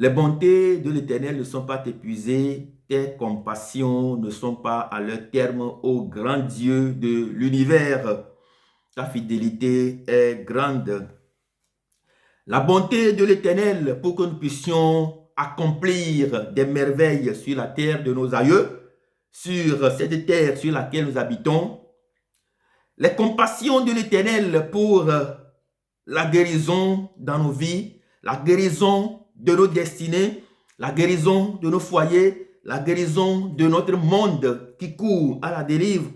Les bontés de l'Éternel ne sont pas épuisées, tes compassions ne sont pas à leur terme, ô grand Dieu de l'univers. Ta fidélité est grande. La bonté de l'Éternel pour que nous puissions accomplir des merveilles sur la terre de nos aïeux, sur cette terre sur laquelle nous habitons. Les compassions de l'Éternel pour la guérison dans nos vies, la guérison de nos destinées, la guérison de nos foyers, la guérison de notre monde qui court à la dérive,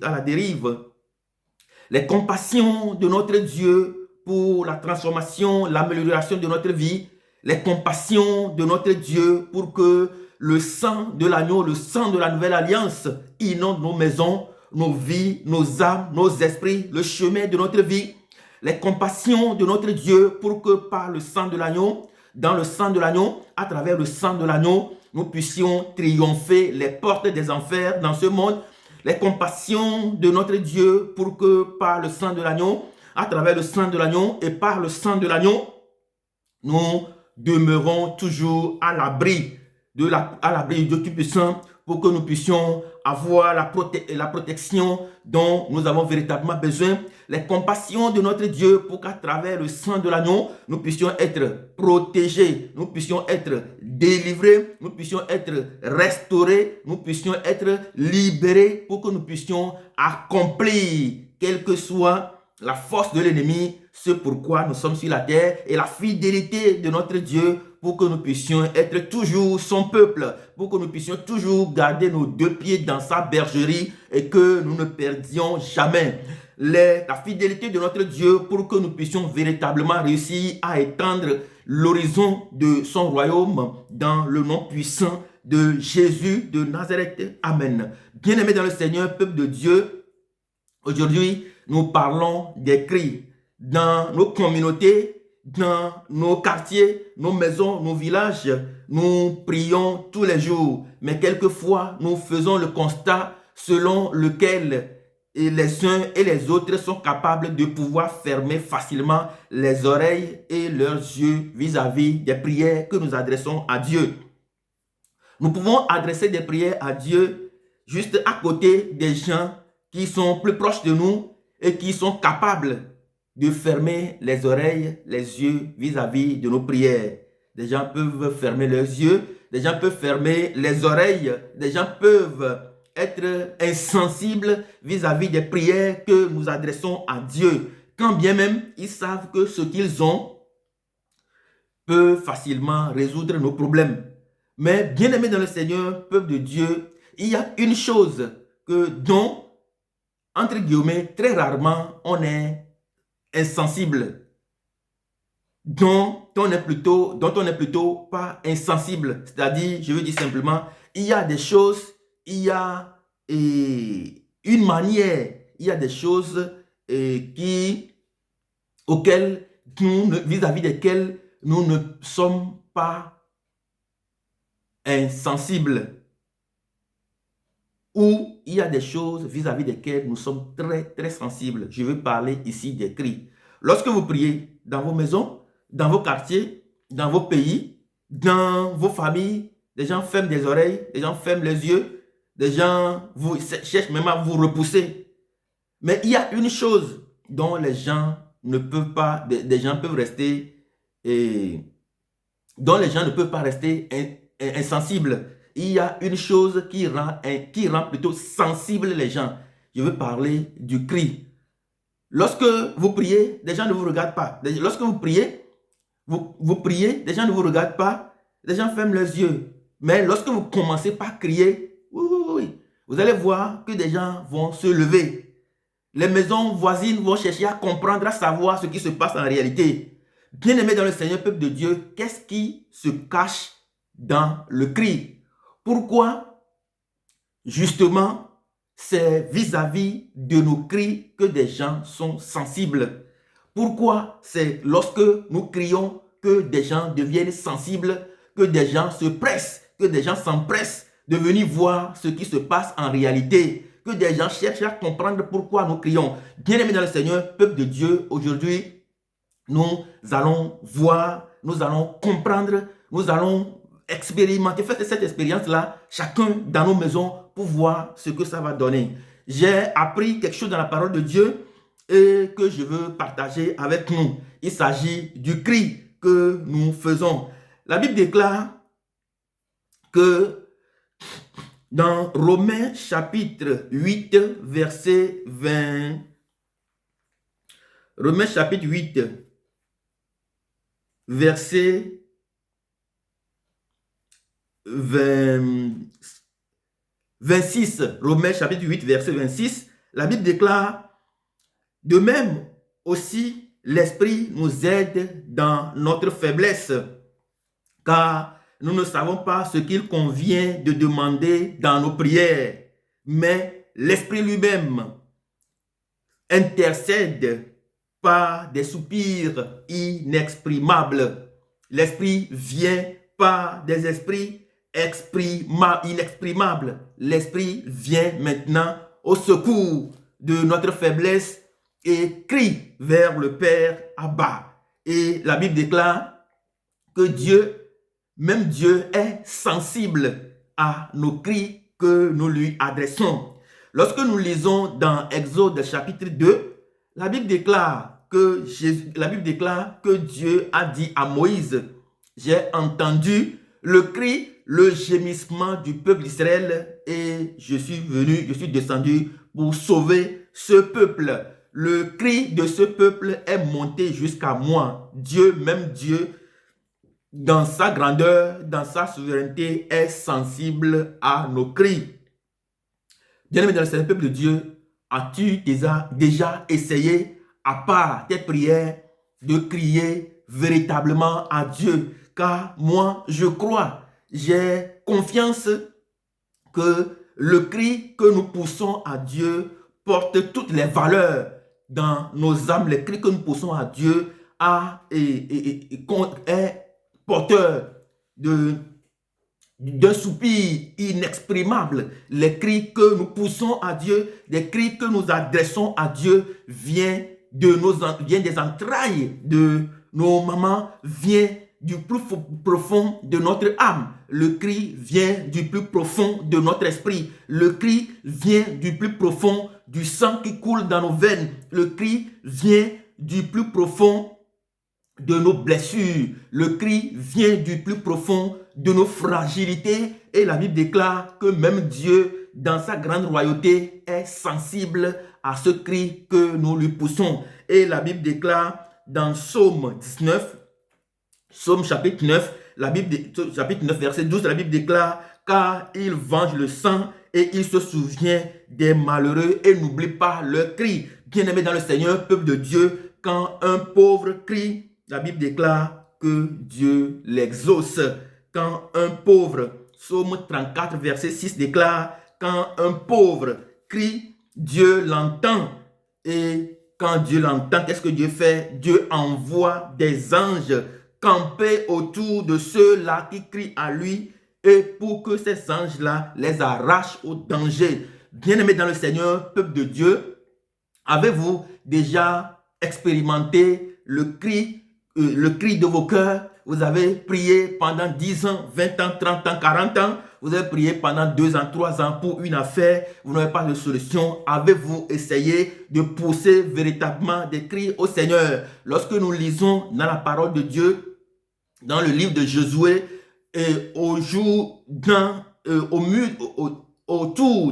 les compassions de notre Dieu pour la transformation, l'amélioration de notre vie, les compassions de notre Dieu pour que le sang de l'agneau, le sang de la nouvelle alliance inonde nos maisons, nos vies, nos âmes, nos esprits, le chemin de notre vie, les compassions de notre Dieu pour que par le sang de l'agneau, dans le sang de l'agneau, à travers le sang de l'agneau, nous puissions triompher les portes des enfers dans ce monde, les compassions de notre Dieu pour que par le sang de l'agneau, à travers le sang de l'agneau et par le sang de l'agneau, nous demeurons toujours à l'abri de Dieu Tout-Puissant pour que nous puissions avoir la protection dont nous avons véritablement besoin, les compassions de notre Dieu pour qu'à travers le sang de l'agneau, nous puissions être protégés, nous puissions être délivrés, nous puissions être restaurés, nous puissions être libérés pour que nous puissions accomplir, quelle que soit la force de l'ennemi, ce pourquoi nous sommes sur la terre, et la fidélité de notre Dieu pour que nous puissions être toujours son peuple, pour que nous puissions toujours garder nos deux pieds dans sa bergerie et que nous ne perdions jamais. La fidélité de notre Dieu pour que nous puissions véritablement réussir à étendre l'horizon de son royaume dans le nom puissant de Jésus de Nazareth. Amen. Bien-aimés dans le Seigneur, peuple de Dieu, aujourd'hui, nous parlons des cris dans nos communautés, dans nos quartiers, nos maisons, nos villages. Nous prions tous les jours, mais quelquefois, nous faisons le constat selon lequel les uns et les autres sont capables de pouvoir fermer facilement les oreilles et leurs yeux vis-à-vis des prières que nous adressons à Dieu. Nous pouvons adresser des prières à Dieu juste à côté des gens qui sont plus proches de nous et qui sont capables de fermer les oreilles, les yeux vis-à-vis de nos prières. Des gens peuvent fermer leurs yeux, des gens peuvent fermer les oreilles, des gens peuvent être insensibles vis-à-vis des prières que nous adressons à Dieu, quand bien même ils savent que ce qu'ils ont peut facilement résoudre nos problèmes. Mais bien aimé dans le Seigneur, peuple de Dieu, il y a une chose dont, entre guillemets, très rarement on est insensible, dont on est plutôt pas insensible. C'est-à-dire, je veux dire simplement, il y a des choses, il y a une manière, il y a des choses auxquelles vis-à-vis desquelles nous ne sommes pas insensibles. Ou il y a des choses vis-à-vis desquelles nous sommes très, très sensibles. Je veux parler ici des cris. Lorsque vous priez dans vos maisons, dans vos quartiers, dans vos pays, dans vos familles, des gens ferment des oreilles, des gens ferment les yeux, des gens cherchent même à vous repousser. Mais il y a une chose dont les gens ne peuvent pas, des gens peuvent rester, dont les gens ne peuvent pas rester insensibles. Il y a une chose qui rend plutôt sensible les gens. Je veux parler du cri. Lorsque vous priez, les gens ne vous regardent pas. Lorsque vous priez, vous priez, les gens ne vous regardent pas, les gens ferment leurs yeux. Mais lorsque vous commencez par crier, oui, vous allez voir que des gens vont se lever. Les maisons voisines vont chercher à comprendre, à savoir ce qui se passe en réalité. Bien-aimés dans le Seigneur, peuple de Dieu, qu'est-ce qui se cache dans le cri? Pourquoi? Justement, c'est vis-à-vis de nos cris que des gens sont sensibles. Pourquoi? C'est lorsque nous crions que des gens deviennent sensibles, que des gens se pressent, que des gens s'empressent de venir voir ce qui se passe en réalité, que des gens cherchent à comprendre pourquoi nous crions. Bien-aimés dans le Seigneur, peuple de Dieu, aujourd'hui, nous allons voir, nous allons comprendre, nous allons expérimenter, faire cette expérience-là, chacun dans nos maisons, pour voir ce que ça va donner. J'ai appris quelque chose dans la parole de Dieu et que je veux partager avec nous. Il s'agit du cri que nous faisons. La Bible déclare que dans Romains chapitre 8, verset 20, Romains chapitre 8, verset 26, Romains chapitre 8, verset 26, la Bible déclare: de même aussi, l'Esprit nous aide dans notre faiblesse, car nous ne savons pas ce qu'il convient de demander dans nos prières, mais l'Esprit lui-même intercède par des soupirs inexprimables. L'Esprit vient par des esprits inexprimables. L'Esprit vient maintenant au secours de notre faiblesse et crie vers le Père Abba. Et la Bible déclare que Dieu, même Dieu, est sensible à nos cris que nous lui adressons. Lorsque nous lisons dans Exode chapitre 2, la Bible déclare que Dieu a dit à Moïse: j'ai entendu le cri, le gémissement du peuple d'Israël et je suis descendu pour sauver ce peuple. Le cri de ce peuple est monté jusqu'à moi. Dieu, même Dieu, dans sa grandeur, dans sa souveraineté, est sensible à nos cris. Bien-aimé dans le Seigneur, peuple de Dieu, as-tu déjà essayé, à part tes prières, de crier véritablement à Dieu? Car moi, je crois, j'ai confiance que le cri que nous poussons à Dieu porte toutes les valeurs dans nos âmes. Les cris que nous poussons à Dieu est porteur d'un soupir inexprimable. Les cris que nous poussons à Dieu, les cris que nous adressons à Dieu viennent des entrailles de nos mamans, vient du plus profond de notre âme. Le cri vient du plus profond de notre esprit. Le cri vient du plus profond du sang qui coule dans nos veines. Le cri vient du plus profond de nos blessures. Le cri vient du plus profond de nos fragilités. Et la Bible déclare que même Dieu, dans sa grande royauté, est sensible à ce cri que nous lui poussons. Et la Bible déclare dans Psaume 19, Psaume chapitre 9, chapitre 9, verset 12, la Bible déclare: car il venge le sang et il se souvient des malheureux et n'oublie pas leur cri. Bien-aimé dans le Seigneur, peuple de Dieu, quand un pauvre crie, la Bible déclare que Dieu l'exauce. Quand un pauvre, Psaume 34, verset 6 déclare: quand un pauvre crie, Dieu l'entend. Et quand Dieu l'entend, qu'est-ce que Dieu fait? Dieu envoie des anges camper autour de ceux-là qui crient à lui, et pour que ces anges-là les arrachent au danger. Bien-aimés dans le Seigneur, peuple de Dieu, avez-vous déjà expérimenté le cri de vos cœurs? Vous avez prié pendant 10 ans, 20 ans, 30 ans, 40 ans. Vous avez prié pendant 2 ans, 3 ans pour une affaire. Vous n'avez pas de solution. Avez-vous essayé de pousser véritablement des cris au Seigneur? Lorsque nous lisons dans la parole de Dieu, dans le livre de Josué, et autour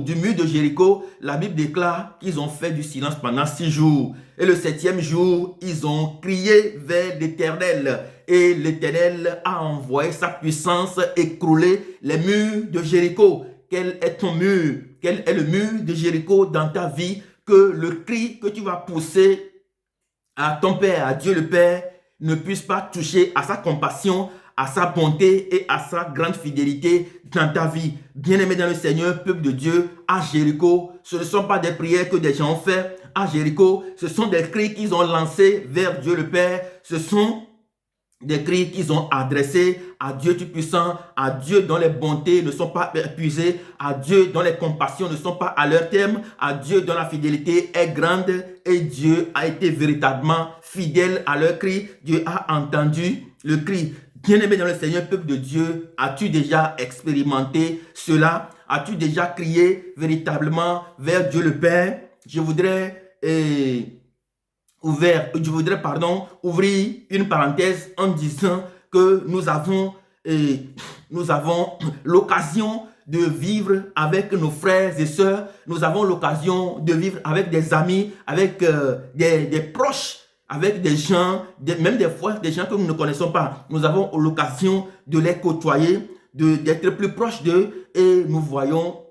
du mur de Jéricho, la Bible déclare qu'ils ont fait du silence pendant 6 jours. Et le 7e jour, ils ont crié vers l'Éternel. Et l'Éternel a envoyé sa puissance écrouler les murs de Jéricho. Quel est ton mur? Quel est le mur de Jéricho dans ta vie? Que le cri que tu vas pousser à ton Père, à Dieu le Père, ne puisse pas toucher à sa compassion, à sa bonté et à sa grande fidélité dans ta vie. Bien-aimé dans le Seigneur, peuple de Dieu, à Jéricho, ce ne sont pas des prières que des gens ont fait. À Jéricho, ce sont des cris qu'ils ont lancés vers Dieu le Père. Ce sont des cris qu'ils ont adressés à Dieu Tout-Puissant, à Dieu dont les bontés ne sont pas épuisées, à Dieu dont les compassions ne sont pas à leur terme, à Dieu dont la fidélité est grande, et Dieu a été véritablement fidèle à leur cri. Dieu a entendu le cri. Bien-aimé dans le Seigneur, peuple de Dieu, as-tu déjà expérimenté cela? As-tu déjà crié véritablement vers Dieu le Père? Je voudrais ouvrir une parenthèse en disant que nous avons l'occasion de vivre avec nos frères et sœurs, nous avons l'occasion de vivre avec des amis, avec des proches, avec des gens, même des fois des gens que nous ne connaissons pas. Nous avons l'occasion de les côtoyer, d'être plus proches d'eux, et nous voyons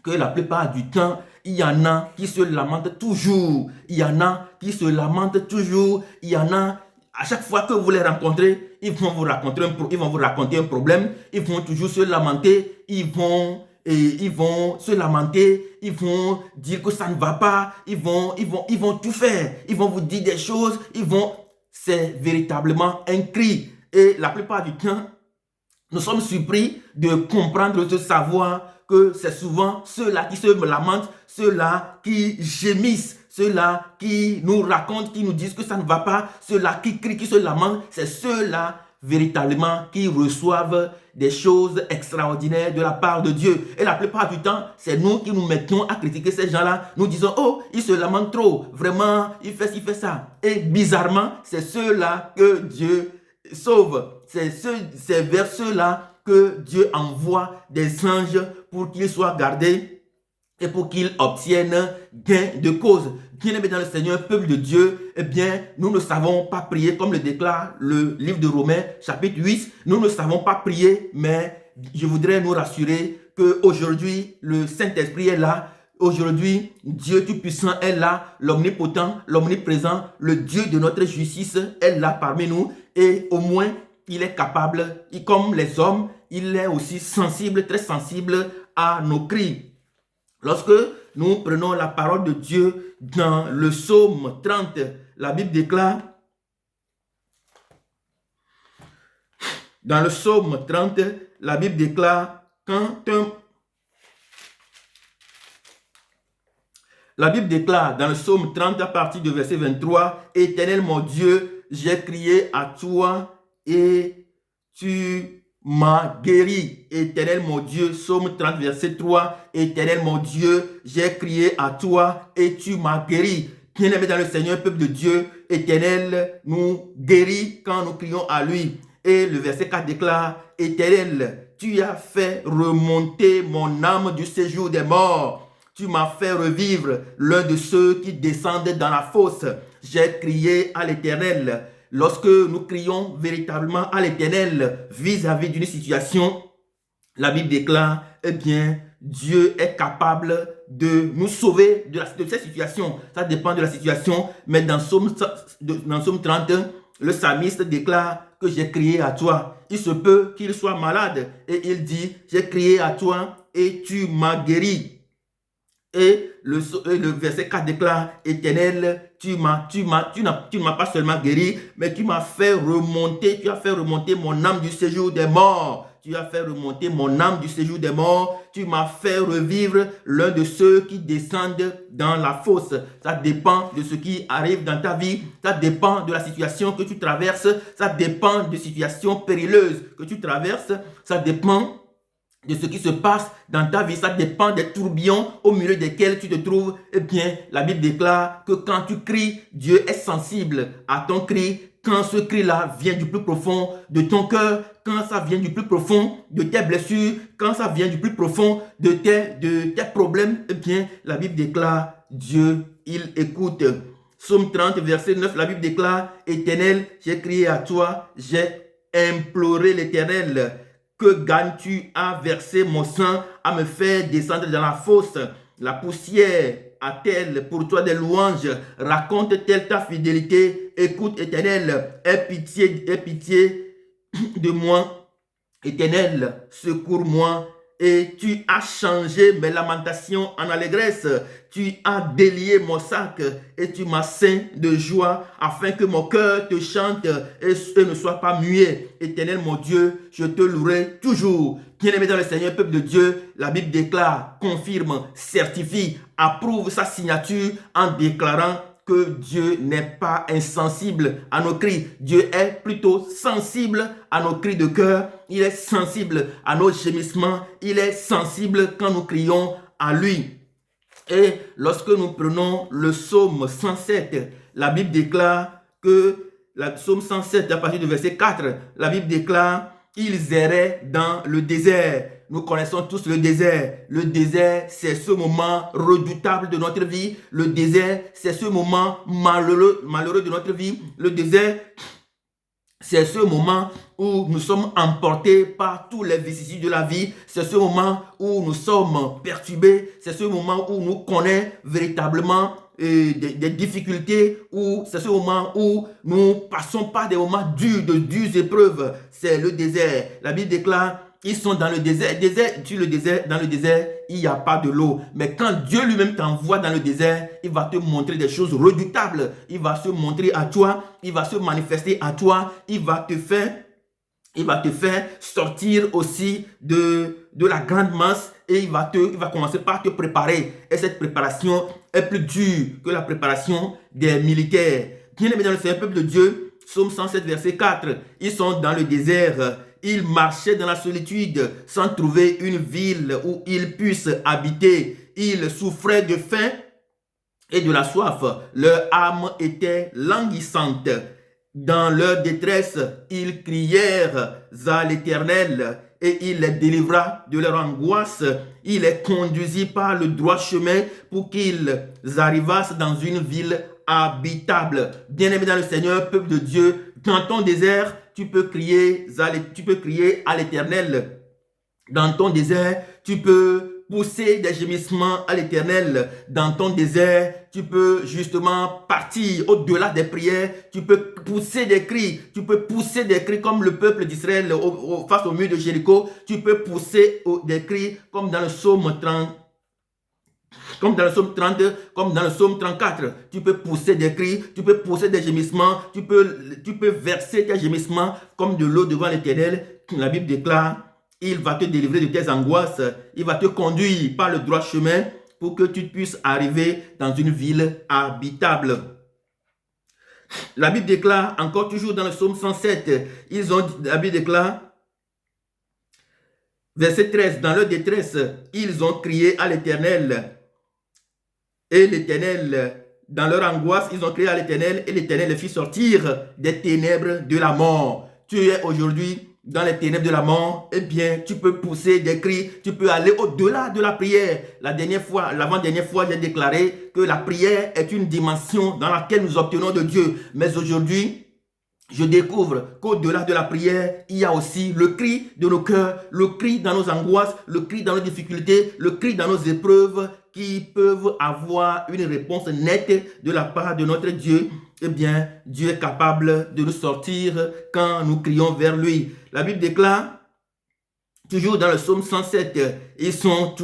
que la plupart du temps, il y en a qui se lamentent toujours. Il y en a qui se lamentent toujours. Il y en a, à chaque fois que vous les rencontrez, ils vont vous raconter un problème. Ils vont toujours se lamenter. Ils vont se lamenter. Ils vont dire que ça ne va pas. Ils vont tout faire. Ils vont vous dire des choses. C'est véritablement un cri. Et la plupart du temps, nous sommes surpris de comprendre, de savoir que c'est souvent ceux-là qui se lamentent, ceux-là qui gémissent, ceux-là qui nous racontent, qui nous disent que ça ne va pas, ceux-là qui crient, qui se lamentent, c'est ceux-là véritablement qui reçoivent des choses extraordinaires de la part de Dieu. Et la plupart du temps, c'est nous qui nous mettons à critiquer ces gens-là. Nous disons, oh, ils se lamentent trop, vraiment, il fait ça. Et bizarrement, c'est ceux-là que Dieu sauve. C'est vers ceux-là que Dieu envoie des anges pour qu'ils soient gardés et pour qu'ils obtiennent gain de cause. Bien-aimé dans le Seigneur, peuple de Dieu, eh bien, nous ne savons pas prier comme le déclare le livre de Romains, chapitre 8. Nous ne savons pas prier, mais je voudrais nous rassurer qu'aujourd'hui, le Saint-Esprit est là. Aujourd'hui, Dieu Tout-Puissant est là, l'omnipotent, l'omniprésent, le Dieu de notre justice est là parmi nous. Et au moins, il est capable, comme les hommes, il est aussi sensible, très sensible à nos cris. Lorsque nous prenons la parole de Dieu dans le psaume 30, la Bible déclare, dans le psaume 30, la Bible déclare, la Bible déclare dans le psaume 30 à partir du verset 23, « Éternel mon Dieu, j'ai crié à toi et tu m'as guéri. » Éternel mon Dieu, psaume 30 verset 3, « Éternel mon Dieu, j'ai crié à toi et tu m'as guéri. » Bien-aimé dans le Seigneur, peuple de Dieu, Éternel nous guérit quand nous crions à lui. Et le verset 4 déclare, « Éternel, tu as fait remonter mon âme du séjour des morts. Tu m'as fait revivre l'un de ceux qui descendent dans la fosse. J'ai crié à l'Éternel. » Lorsque nous crions véritablement à l'Éternel vis-à-vis d'une situation, la Bible déclare, eh bien, Dieu est capable de nous sauver de cette situation. Ça dépend de la situation, mais dans Psaume 30, le psalmiste déclare que j'ai crié à toi. Il se peut qu'il soit malade et il dit, j'ai crié à toi et tu m'as guéri. Et le verset 4 déclare, Éternel, tu ne m'as pas seulement guéri, mais tu m'as fait remonter, tu as fait remonter mon âme du séjour des morts. Tu as fait remonter mon âme du séjour des morts. Tu m'as fait revivre l'un de ceux qui descendent dans la fosse. Ça dépend de ce qui arrive dans ta vie. Ça dépend de la situation que tu traverses. Ça dépend de situations périlleuses que tu traverses. Ça dépend de ce qui se passe dans ta vie, ça dépend des tourbillons au milieu desquels tu te trouves. Eh bien, la Bible déclare que quand tu cries, Dieu est sensible à ton cri. Quand ce cri-là vient du plus profond de ton cœur, quand ça vient du plus profond de tes blessures, quand ça vient du plus profond de tes problèmes, eh bien, la Bible déclare, Dieu, il écoute. Psaume 30, verset 9, la Bible déclare, Éternel, j'ai crié à toi, j'ai imploré l'Éternel. Que gagnes-tu à verser mon sang, à me faire descendre dans la fosse? La poussière a-t-elle pour toi des louanges? Raconte-t-elle ta fidélité? Écoute, Éternel, aie pitié de moi. Éternel, secours-moi. Et tu as changé mes lamentations en allégresse. Tu as délié mon sac et tu m'as ceint de joie afin que mon cœur te chante et ne soit pas muet. Éternel mon Dieu, je te louerai toujours. Bien-aimé dans le Seigneur, peuple de Dieu, la Bible déclare, confirme, certifie, approuve sa signature en déclarant que Dieu n'est pas insensible à nos cris. Dieu est plutôt sensible à nos cris de cœur. Il est sensible à nos gémissements. Il est sensible quand nous crions à lui. Et lorsque nous prenons le psaume 107, la Bible déclare que, le psaume 107 à partir du verset 4, la Bible déclare « Ils erraient dans le désert ». Nous connaissons tous le désert. Le désert, c'est ce moment redoutable de notre vie. Le désert, c'est ce moment malheureux de notre vie. Le désert, c'est ce moment où nous sommes emportés par tous les vicissitudes de la vie. C'est ce moment où nous sommes perturbés. C'est ce moment où nous connaissons véritablement des difficultés. C'est ce moment où nous passons par des moments durs, de dures épreuves. C'est le désert. La Bible déclare, ils sont dans le désert. Dans le désert, il n'y a pas de l'eau. Mais quand Dieu lui-même t'envoie dans le désert, il va te montrer des choses redoutables. Il va se montrer à toi. Il va se manifester à toi. Il va te faire sortir aussi de la grande masse et il va commencer par te préparer. Et cette préparation est plus dure que la préparation des militaires. Bien-aimés dans le Seigneur, peuple de Dieu, Psaume 107, verset 4, ils sont dans le désert. Ils marchaient dans la solitude sans trouver une ville où ils puissent habiter. Ils souffraient de faim et de la soif. Leur âme était languissante. Dans leur détresse, ils crièrent à l'Éternel et il les délivra de leur angoisse. Il les conduisit par le droit chemin pour qu'ils arrivassent dans une ville habitable. Bien-aimé dans le Seigneur, peuple de Dieu, dans ton désert, tu peux crier à l'Éternel. Dans ton désert, tu peux pousser des gémissements à l'Éternel. Dans ton désert, tu peux justement partir au-delà des prières. Tu peux pousser des cris. Tu peux pousser des cris comme le peuple d'Israël face au mur de Jéricho. Tu peux pousser des cris comme dans le psaume 30. Comme dans le psaume 30, comme dans le psaume 34, tu peux pousser des cris, tu peux pousser des gémissements, tu peux verser tes gémissements comme de l'eau devant l'Éternel. La Bible déclare, il va te délivrer de tes angoisses, il va te conduire par le droit chemin pour que tu puisses arriver dans une ville habitable. La Bible déclare, encore toujours dans le psaume 107, la Bible déclare, verset 13, dans leur détresse, ils ont crié à l'Éternel. Et l'Éternel, dans leur angoisse, ils ont crié à l'Éternel et l'Éternel les fit sortir des ténèbres de la mort. Tu es aujourd'hui dans les ténèbres de la mort, eh bien, tu peux pousser des cris, tu peux aller au-delà de la prière. L'avant-dernière fois, j'ai déclaré que la prière est une dimension dans laquelle nous obtenons de Dieu. Mais aujourd'hui, je découvre qu'au-delà de la prière, il y a aussi le cri de nos cœurs, le cri dans nos angoisses, le cri dans nos difficultés, le cri dans nos épreuves qui peuvent avoir une réponse nette de la part de notre Dieu. Eh bien, Dieu est capable de nous sortir quand nous crions vers lui. La Bible déclare, toujours dans le psaume 107, ils sont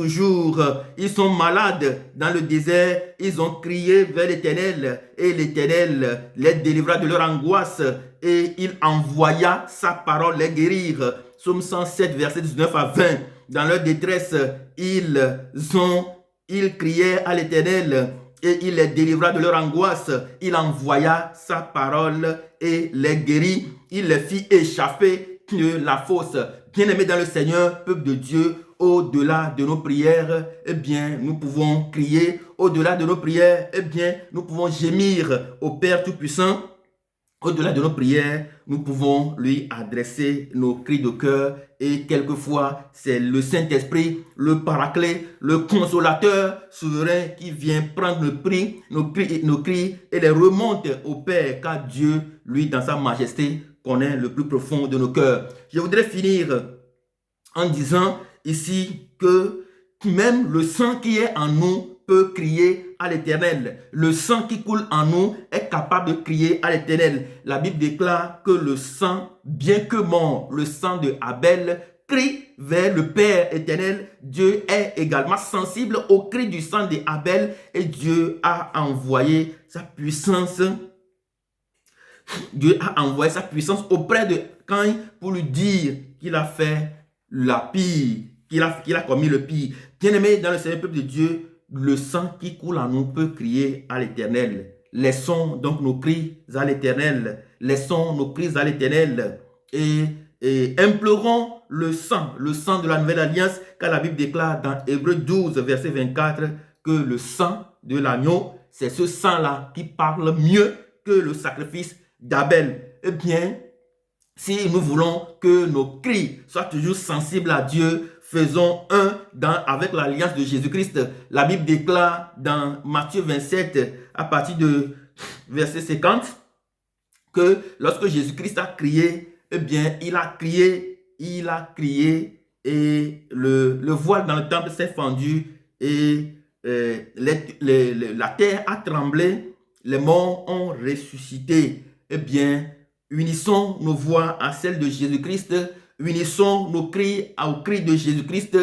malades dans le désert, ils ont crié vers l'Éternel et l'Éternel les délivra de leur angoisse et il envoya sa parole les guérir. Psaume 107, verset 19 à 20. Dans leur détresse, ils criaient à l'Éternel et il les délivra de leur angoisse. Il envoya sa parole et les guérit. Il les fit échapper de la fosse. Bien-aimés dans le Seigneur, peuple de Dieu, au-delà de nos prières, eh bien, nous pouvons crier. Au-delà de nos prières, eh bien, nous pouvons gémir au Père Tout-Puissant. Au-delà de nos prières, nous pouvons lui adresser nos cris de cœur et quelquefois, c'est le Saint-Esprit, le Paraclet, le Consolateur souverain qui vient prendre nos cris et les remonte au Père, car Dieu, lui, dans sa majesté, connaît le plus profond de nos cœurs. Je voudrais finir en disant ici que même le sang qui est en nous peut crier à l'Éternel. Le sang qui coule en nous est capable de crier à l'Éternel. La Bible déclare que le sang, bien que mort, le sang de Abel, crie vers le Père éternel. Dieu est également sensible au cri du sang de Abel et Dieu a envoyé sa puissance. Dieu a envoyé sa puissance auprès de Caïn pour lui dire qu'il a fait la pire, qu'il a commis le pire. Bien-aimé dans le Seigneur peuple de Dieu, le sang qui coule en nous peut crier à l'Éternel. laissons donc nos cris à l'Éternel. Laissons nos cris à l'Éternel et implorons le sang de la nouvelle alliance, car la Bible déclare dans Hébreux 12, verset 24, que le sang de l'agneau, c'est ce sang-là qui parle mieux que le sacrifice d'Abel. Eh bien, si nous voulons que nos cris soient toujours sensibles à Dieu, faisons un avec l'alliance de Jésus-Christ. La Bible déclare dans Matthieu 27, à partir de verset 50, que lorsque Jésus-Christ a crié, eh bien, il a crié et le voile dans le temple s'est fendu et la terre a tremblé, les morts ont ressuscité. Eh bien, unissons nos voix à celles de Jésus-Christ, unissons nos cris aux cris de Jésus-Christ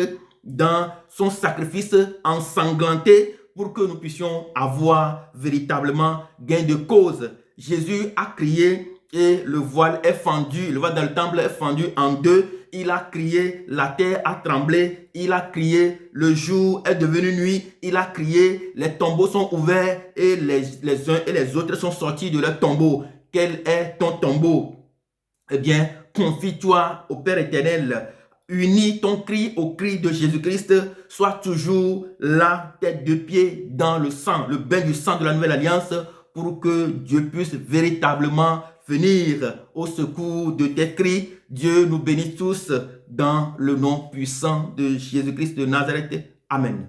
dans son sacrifice ensanglanté pour que nous puissions avoir véritablement gain de cause. Jésus a crié et le voile est fendu, le voile dans le temple est fendu en deux. Il a crié, la terre a tremblé. Il a crié, le jour est devenu nuit. Il a crié, les tombeaux sont ouverts et les uns et les autres sont sortis de leur tombeau. Quel est ton tombeau? Eh bien, confie-toi au Père éternel. Unis ton cri au cri de Jésus-Christ. Sois toujours la tête de pied dans le sang, le bain du sang de la nouvelle alliance, pour que Dieu puisse véritablement venir au secours de tes cris. Dieu nous bénisse tous dans le nom puissant de Jésus-Christ de Nazareth. Amen.